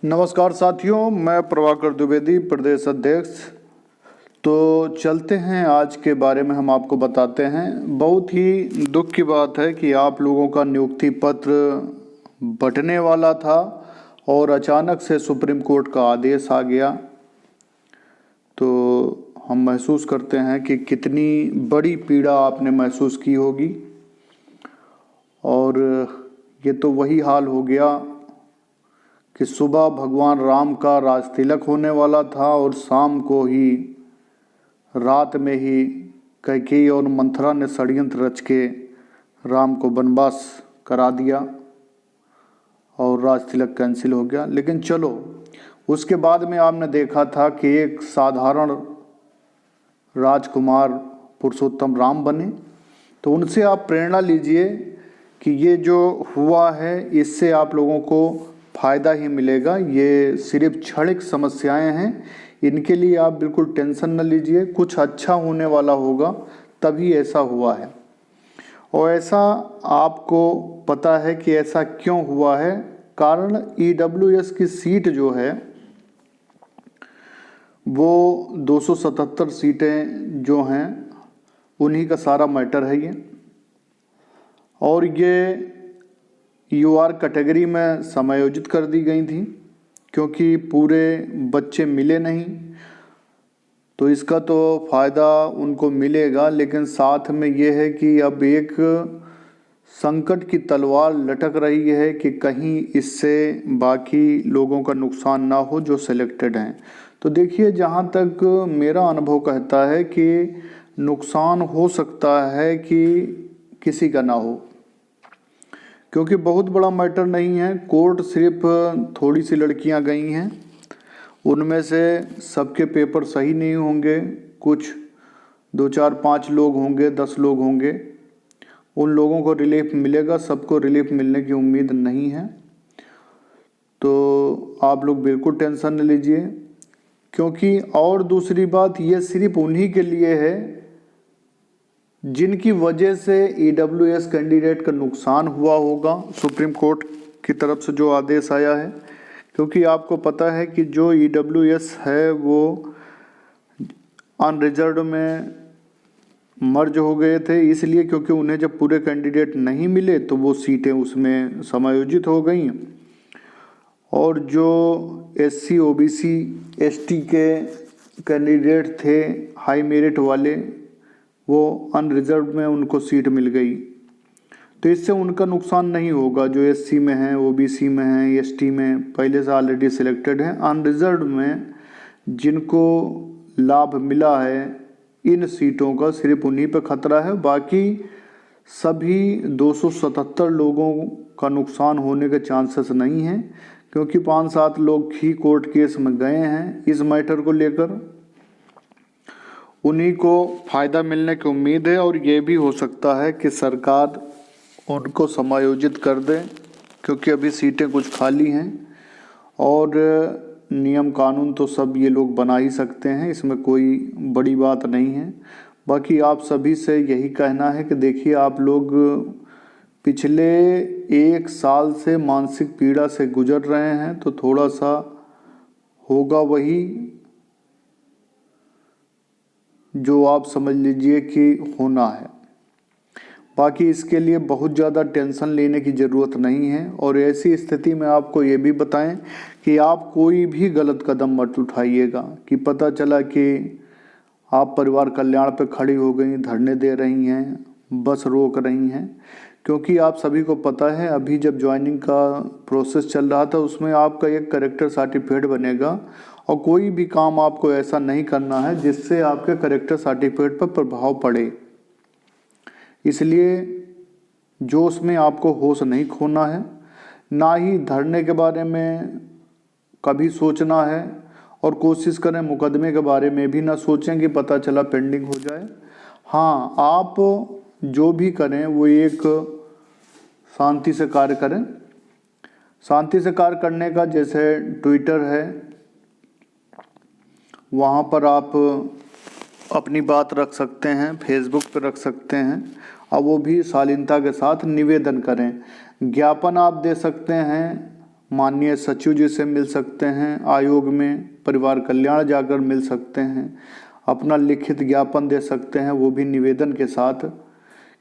नमस्कार साथियों, मैं प्रभाकर द्विवेदी, प्रदेश अध्यक्ष। तो चलते हैं, आज के बारे में हम आपको बताते हैं। बहुत ही दुख की बात है कि आप लोगों का नियुक्ति पत्र बंटने वाला था और अचानक से सुप्रीम कोर्ट का आदेश आ गया। तो हम महसूस करते हैं कि कितनी बड़ी पीड़ा आपने महसूस की होगी। और ये तो वही हाल हो गया कि सुबह भगवान राम का राज तिलक होने वाला था और शाम को ही, रात में ही कैकेयी और मंथरा ने षड्यंत्र रच के राम को वनवास करा दिया और राज तिलक कैंसिल हो गया। लेकिन चलो, उसके बाद में आपने देखा था कि एक साधारण राजकुमार पुरुषोत्तम राम बने। तो उनसे आप प्रेरणा लीजिए कि ये जो हुआ है इससे आप लोगों को फ़ायदा ही मिलेगा। ये सिर्फ क्षणिक समस्याएं हैं, इनके लिए आप बिल्कुल टेंशन न लीजिए। कुछ अच्छा होने वाला होगा, तभी ऐसा हुआ है। और ऐसा आपको पता है कि ऐसा क्यों हुआ है। कारण EWS की सीट जो है वो 277 सीटें जो हैं उन्हीं का सारा मैटर है ये। और ये UR कैटेगरी में समायोजित कर दी गई थी क्योंकि पूरे बच्चे मिले नहीं। तो इसका तो फ़ायदा उनको मिलेगा, लेकिन साथ में ये है कि अब एक संकट की तलवार लटक रही है कि कहीं इससे बाकी लोगों का नुकसान ना हो जो सिलेक्टेड हैं। तो देखिए, जहाँ तक मेरा अनुभव कहता है कि नुकसान हो सकता है कि किसी का ना हो, क्योंकि बहुत बड़ा मैटर नहीं है। कोर्ट सिर्फ थोड़ी सी लड़कियां गई हैं, उनमें से सबके पेपर सही नहीं होंगे। कुछ 2 4 5 लोग होंगे, 10 लोग होंगे, उन लोगों को रिलीफ मिलेगा। सबको रिलीफ मिलने की उम्मीद नहीं है। तो आप लोग बिल्कुल टेंशन न लीजिए, क्योंकि और दूसरी बात, ये सिर्फ उन्हीं के लिए है जिनकी वजह से EWS कैंडिडेट का नुकसान हुआ होगा सुप्रीम कोर्ट की तरफ से जो आदेश आया है। क्योंकि आपको पता है कि जो EWS है वो अनरिजर्व में मर्ज हो गए थे, इसलिए क्योंकि उन्हें जब पूरे कैंडिडेट नहीं मिले तो वो सीटें उसमें समायोजित हो गई। और जो SC OBC ST के कैंडिडेट थे हाई मेरिट वाले, वो अनरिजर्व में उनको सीट मिल गई। तो इससे उनका नुकसान नहीं होगा। जो SC में हैं, OBC में हैं, ST में पहले से ऑलरेडी सिलेक्टेड हैं। अनरिजर्व में जिनको लाभ मिला है इन सीटों का, सिर्फ उन्हीं पे खतरा है। बाकी सभी 277 लोगों का नुकसान होने के चांसेस नहीं हैं, क्योंकि 5-7 लोग ही कोर्ट केस में गए हैं इस मैटर को लेकर। उन्हीं को फ़ायदा मिलने की उम्मीद है। और ये भी हो सकता है कि सरकार उनको समायोजित कर दे, क्योंकि अभी सीटें कुछ खाली हैं। और नियम कानून तो सब ये लोग बना ही सकते हैं, इसमें कोई बड़ी बात नहीं है। बाकी आप सभी से यही कहना है कि देखिए, आप लोग पिछले 1 साल से मानसिक पीड़ा से गुजर रहे हैं, तो थोड़ा सा होगा वही जो आप समझ लीजिए कि होना है। बाकी इसके लिए बहुत ज़्यादा टेंशन लेने की ज़रूरत नहीं है। और ऐसी स्थिति में आपको ये भी बताएं कि आप कोई भी गलत कदम मत उठाइएगा कि पता चला कि आप परिवार कल्याण पे खड़ी हो गई, धरने दे रही हैं, बस रोक रही हैं। क्योंकि आप सभी को पता है, अभी जब ज्वाइनिंग का प्रोसेस चल रहा था उसमें आपका एक कैरेक्टर सर्टिफिकेट बनेगा। और कोई भी काम आपको ऐसा नहीं करना है जिससे आपके कैरेक्टर सर्टिफिकेट पर प्रभाव पड़े। इसलिए जोश में आपको होश नहीं खोना है, ना ही धरने के बारे में कभी सोचना है। और कोशिश करें मुकदमे के बारे में भी ना सोचें कि पता चला पेंडिंग हो जाए। हाँ, आप जो भी करें वो एक शांति से कार्य करें। शांति से कार्य करने का, जैसे ट्विटर है, वहाँ पर आप अपनी बात रख सकते हैं, फेसबुक पर रख सकते हैं, और वो भी शालीनता के साथ निवेदन करें। ज्ञापन आप दे सकते हैं माननीय सचिव जी से मिल सकते हैं, आयोग में परिवार कल्याण जाकर मिल सकते हैं, अपना लिखित ज्ञापन दे सकते हैं, वो भी निवेदन के साथ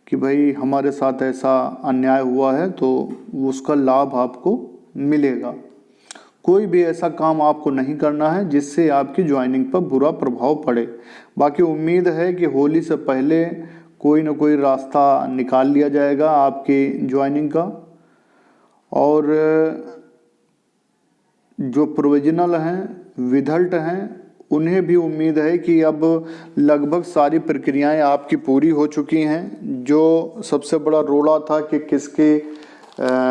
कि भाई हमारे साथ ऐसा अन्याय हुआ है, तो उसका लाभ आपको मिलेगा। कोई भी ऐसा काम आपको नहीं करना है जिससे आपकी ज्वाइनिंग पर बुरा प्रभाव पड़े। बाकी उम्मीद है कि होली से पहले कोई ना कोई रास्ता निकाल लिया जाएगा आपकी ज्वाइनिंग का। और जो प्रोविजनल हैं, विधल्ट हैं, उन्हें भी उम्मीद है कि अब लगभग सारी प्रक्रियाएं आपकी पूरी हो चुकी हैं। जो सबसे बड़ा रोड़ा था कि किसके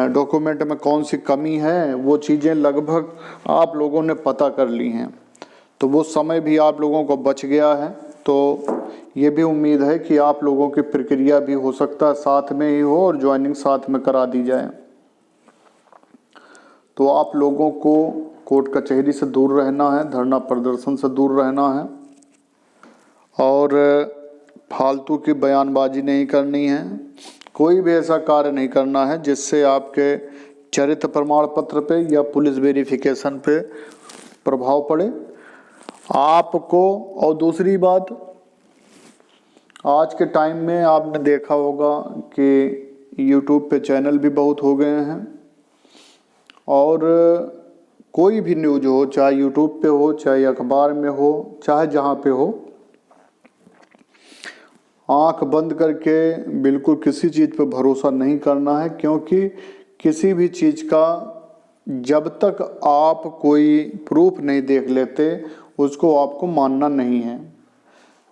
डॉक्यूमेंट में कौन सी कमी है, वो चीज़ें लगभग आप लोगों ने पता कर ली हैं, तो वो समय भी आप लोगों को बच गया है। तो ये भी उम्मीद है कि आप लोगों की प्रक्रिया भी हो सकता है साथ में ही हो और ज्वाइनिंग साथ में करा दी जाए। तो आप लोगों को कोर्ट कचहरी से दूर रहना है, धरना प्रदर्शन से दूर रहना है और फालतू की बयानबाजी नहीं करनी है। कोई भी ऐसा कार्य नहीं करना है जिससे आपके चरित्र प्रमाण पत्र पे या पुलिस वेरिफिकेशन पे प्रभाव पड़े आपको। और दूसरी बात, आज के टाइम में आपने देखा होगा कि यूट्यूब पे चैनल भी बहुत हो गए हैं और कोई भी न्यूज़ हो, चाहे यूट्यूब पे हो, चाहे अखबार में हो, चाहे जहाँ पे हो, आंख बंद करके बिल्कुल किसी चीज़ पे भरोसा नहीं करना है। क्योंकि किसी भी चीज़ का जब तक आप कोई प्रूफ नहीं देख लेते उसको आपको मानना नहीं है।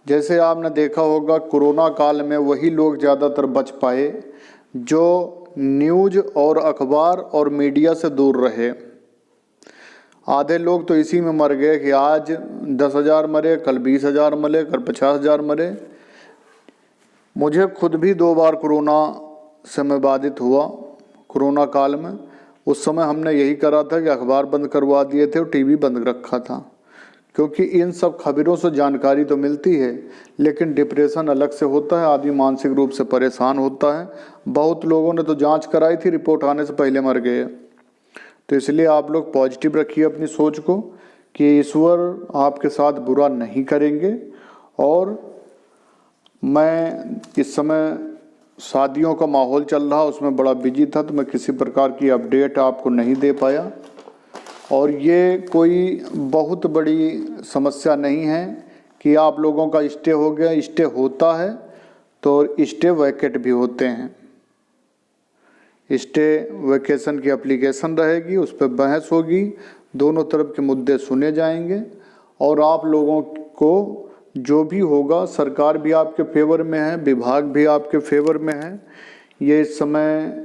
जैसे आपने देखा होगा कोरोना काल में वही लोग ज़्यादातर बच पाए जो न्यूज़ और अखबार और मीडिया से दूर रहे। आधे लोग तो इसी में मर गए कि आज 10,000 मरे, कल 20,000 मरे, कल 50,000 मरे। मुझे खुद भी 2 बार कोरोना से मैं बाधित हुआ कोरोना काल में। उस समय हमने यही करा था कि अखबार बंद करवा दिए थे और टीवी बंद रखा था, क्योंकि इन सब खबरों से जानकारी तो मिलती है लेकिन डिप्रेशन अलग से होता है, आदमी मानसिक रूप से परेशान होता है। बहुत लोगों ने तो जांच कराई थी, रिपोर्ट आने से पहले मर गए। तो इसलिए आप लोग पॉजिटिव रखिए अपनी सोच को कि ईश्वर आपके साथ बुरा नहीं करेंगे। और मैं इस समय शादियों का माहौल चल रहा, उसमें बड़ा बिजी था, तो मैं किसी प्रकार की अपडेट आपको नहीं दे पाया। और ये कोई बहुत बड़ी समस्या नहीं है कि आप लोगों का स्टे हो गया। स्टे होता है तो स्टे वैकेट भी होते हैं। स्टे वैकेशन की एप्लीकेशन रहेगी, उस पर बहस होगी, दोनों तरफ के मुद्दे सुने जाएंगे और आप लोगों को जो भी होगा, सरकार भी आपके फेवर में है, विभाग भी आपके फेवर में है, ये इस समय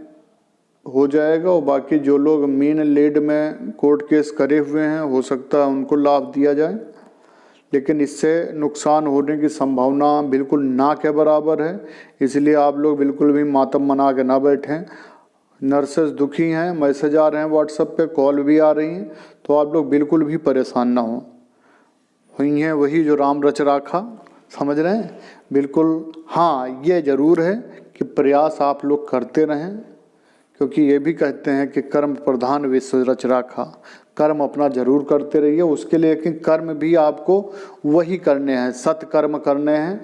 हो जाएगा। और बाकी जो लोग मेन लीड में कोर्ट केस करे हुए हैं, हो सकता है उनको लाभ दिया जाए, लेकिन इससे नुकसान होने की संभावना बिल्कुल ना के बराबर है। इसलिए आप लोग बिल्कुल भी मातम मना के ना बैठें। नर्सेज दुखी हैं, मैसेज आ रहे हैं व्हाट्सएप पे, कॉल भी आ रही हैं, तो आप लोग बिल्कुल भी परेशान ना हों। हुई हैं वही जो राम रच राखा, समझ रहे हैं बिल्कुल। हाँ, ये ज़रूर है कि प्रयास आप लोग करते रहें, क्योंकि ये भी कहते हैं कि कर्म प्रधान विश्व रच राखा। कर्म अपना जरूर करते रहिए उसके लिए, लेकिन कर्म भी आपको वही करने हैं, सत्कर्म करने हैं।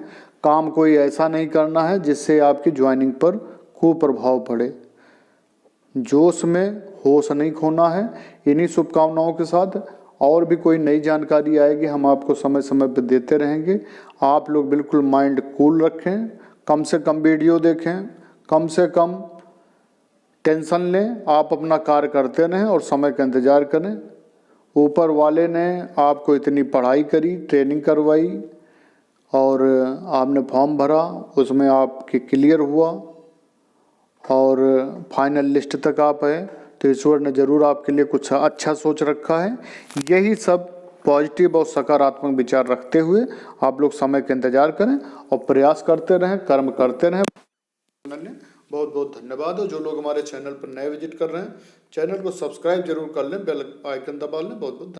काम कोई ऐसा नहीं करना है जिससे आपकी ज्वाइनिंग पर कुप्रभाव पड़े। जोश में होश नहीं खोना है। इन्हीं शुभकामनाओं के साथ और भी कोई नई जानकारी आएगी हम आपको समय समय पर देते रहेंगे। आप लोग बिल्कुल माइंड कूल रखें, कम से कम वीडियो देखें, कम से कम टेंशन लें, आप अपना कार्य करते रहें और समय का इंतज़ार करें। ऊपर वाले ने आपको इतनी पढ़ाई करी, ट्रेनिंग करवाई और आपने फॉर्म भरा, उसमें आपके क्लियर हुआ और फाइनल लिस्ट तक आप आए, तो ईश्वर ने ज़रूर आपके लिए कुछ अच्छा सोच रखा है। यही सब पॉजिटिव और सकारात्मक विचार रखते हुए आप लोग समय का इंतज़ार करें और प्रयास करते रहें, कर्म करते रहें। बहुत बहुत धन्यवाद। और जो लोग हमारे चैनल पर नए विजिट कर रहे हैं, चैनल को सब्सक्राइब जरूर कर लें, बेल आइकन दबा लें। बहुत बहुत